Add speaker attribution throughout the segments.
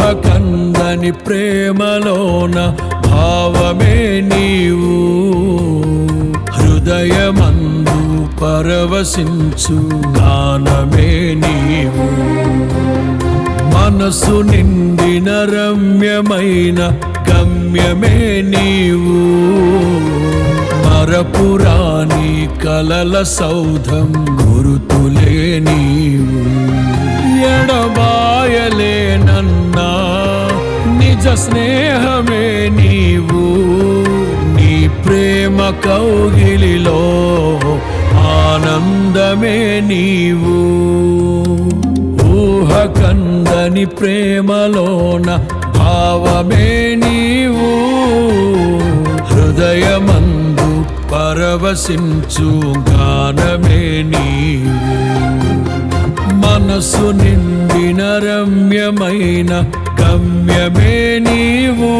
Speaker 1: ఊహకందని ప్రేమలోన భావమే నీవు, హృదయమందు పరవశించు గానమే నీవు. మనసు నిండిన రమ్యమైన గమ్యమే నీవు, మరపురాని కలల సౌధం గురుతులే నీవు. ఎడబాయలేనన్నా నిజ స్నేహమే నీవు, నీ ప్రేమ కౌగిలిలో ఆనందమే నీవు. ఊహకందని ప్రేమలోన భావమే నీవు, హృదయమందు పరవశించు గానమే నీవు. మనసు నిండిన రమ్యమైన గమ్యమే నీవు,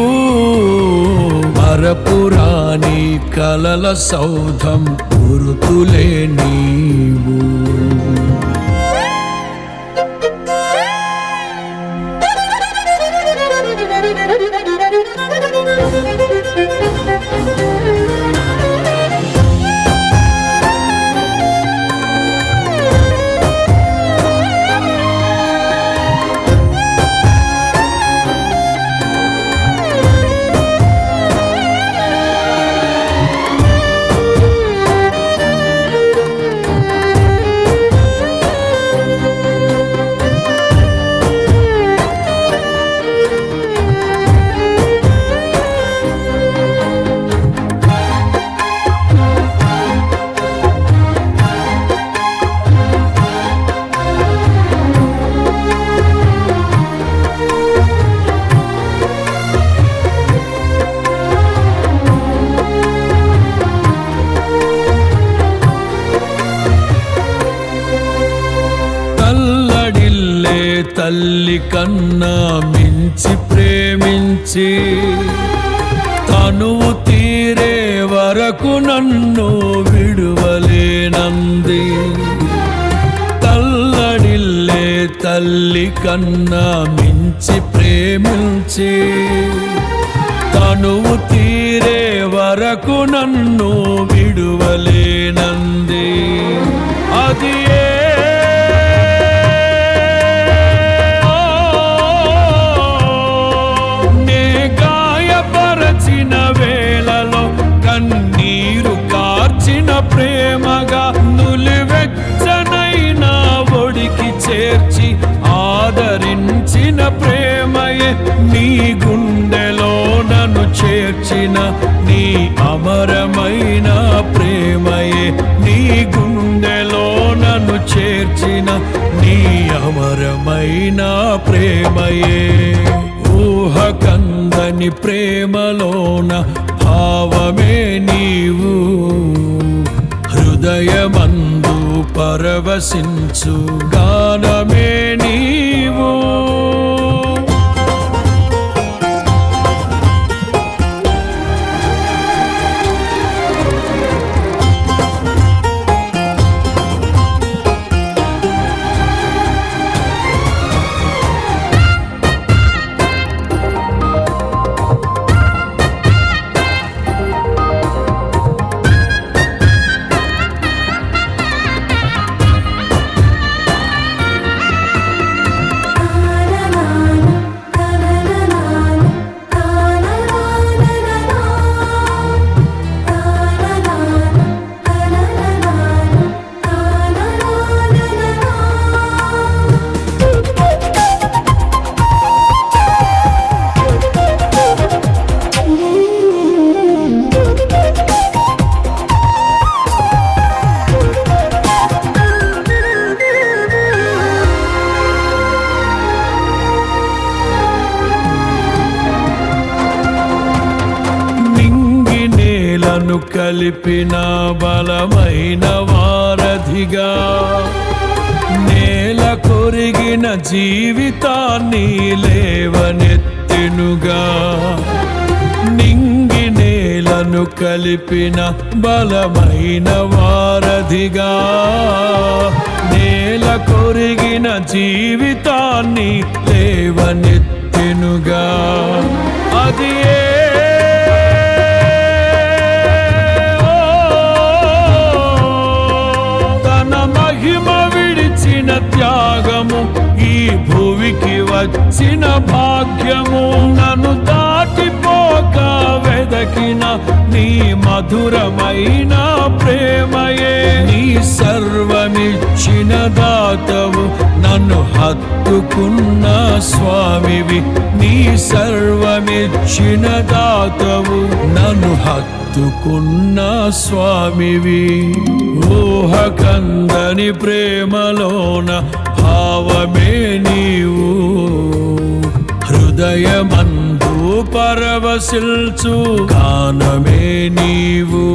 Speaker 1: మరపురాని కలల సౌధం గురుతులే నీవు. తల్లి కన్నా మించి ప్రేమించి తనువు తీరే వరకు నన్ను విడువలేనంది. తల్లడిల్లే తల్లి కన్నా మించి ప్రేమించి తనువు తీరే వరకు నన్ను విడువలేనంది. అది కన్నీరు కార్చిన ప్రేమగా నులివెచ్చనైనా ఒడికి చేర్చి ఆదరించిన ప్రేమయే, నీ గుండెలో నన్ను చేర్చిన నీ అమరమైన ప్రేమయే, నీ గుండెలో నన్ను చేర్చిన నీ అమరమైన ప్రేమయే. ఊహకందని ప్రేమలోన భావమే నీవు, హృదయమందు పరవశించు గానమే నీవు. కలిపిన బలమైన వారధిగా నేల కొరిగిన జీవితాన్ని లేవనెత్తెనుగా. నింగి నేలను కలిపిన బలమైన వారధిగా నేల కొరిగిన జీవితాన్ని లేవనెత్తెనుగా. ఉండగా అది తన మహిమ విడిచిన త్యాగము, ఈ భూమికి వచ్చిన భాగ్యము. నన్ను దాటిపోక వెదకిన నీ మధురమైన ప్రేమయే. నీ సర్వమిచ్చిన దాతవు, నన్ను హత్తుకున్న స్వామివి. నీ సర్వమిచ్చిన దాతవు, నన్ను హత్తుకున్న స్వామివి. ఊహకందని ప్రేమలోన భావమే నీవు, హృదయమందు పరవశిల్చు గానమే నీవు.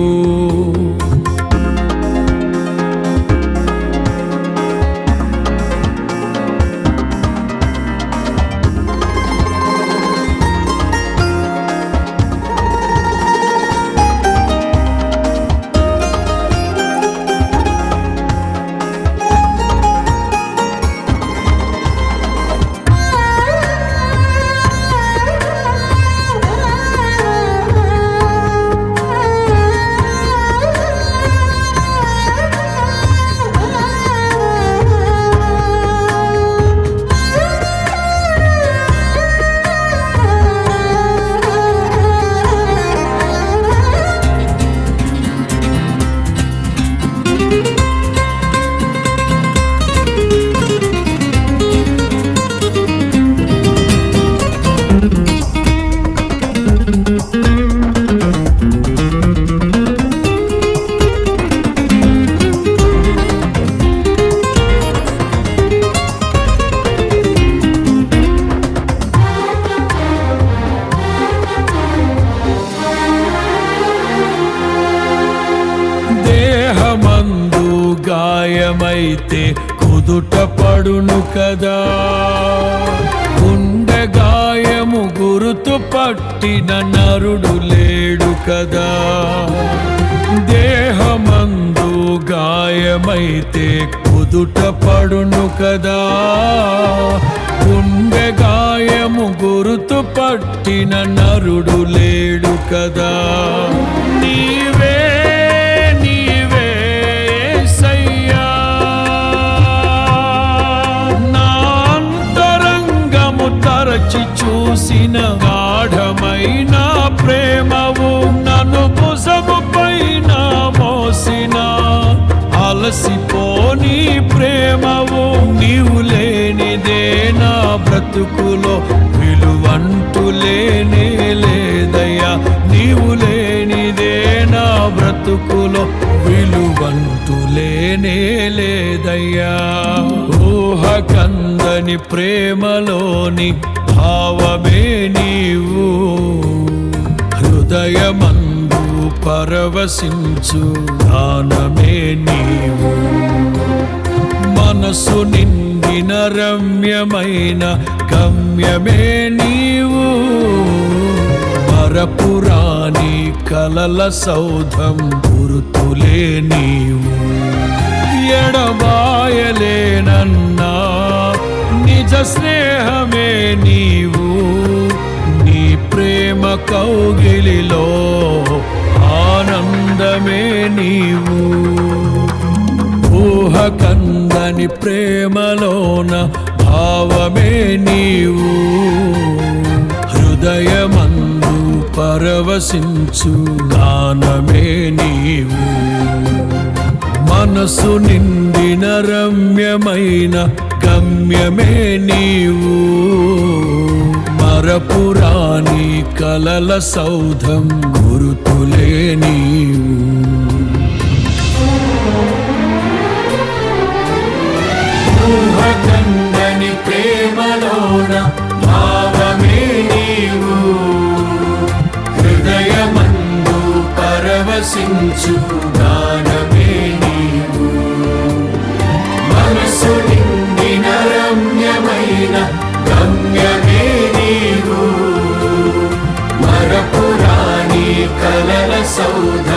Speaker 1: గాయమైతే కుదుట పడును కదా, గుండె గాయము గురుతు పట్టిన నరుడు లేడు కదా. దేహమందు గాయమైతే కుదుట పడును కదా, గుండె గాయము గురుతు పట్టిన నరుడు లేడు కదా. నీవే చూసిన గాఢమైన ప్రేమవు, నన్ను భుజము పైన మోసిన అలసిపోని ప్రేమవు. నీవు లేనిదే నా బ్రతుకులో విలువంటూ లేనే లేదయ్యా. నీవు లేనిదే నా బ్రతుకులో విలువంటూ లేనే లేదయ్యా. ఊహకందని ప్రేమలోని భావమే నీవు, హృదయమందు పరవశించు గానమే నీవు. మనసు నిండిన రమ్యమైన గమ్యమే నీవు, మరపురాని కలల సౌధం గురుతులే నీవు. ఎడబాయలేనన్నా నిజ స్నేహమే నీవు, నీ ప్రేమ కౌగిలిలో ఆనందమే నీవు. ఊహకందని ప్రేమలోన భావమే నీవు, హృదయమందు పరవశించు గానమే నీవు. మనసు నిండిన రమ్యమైన గమ్యమే నీవు, మరపురాని కలల సౌధం గురుతులే నీవు. ఊహకందని ప్రేమలోన భావమే నీవు, హృదయమందు పరవశించు గానమే నీవు. మనసు నిండిన రమ్యమైన గమ్యమే నీవు, మరపురాని కలల సౌధ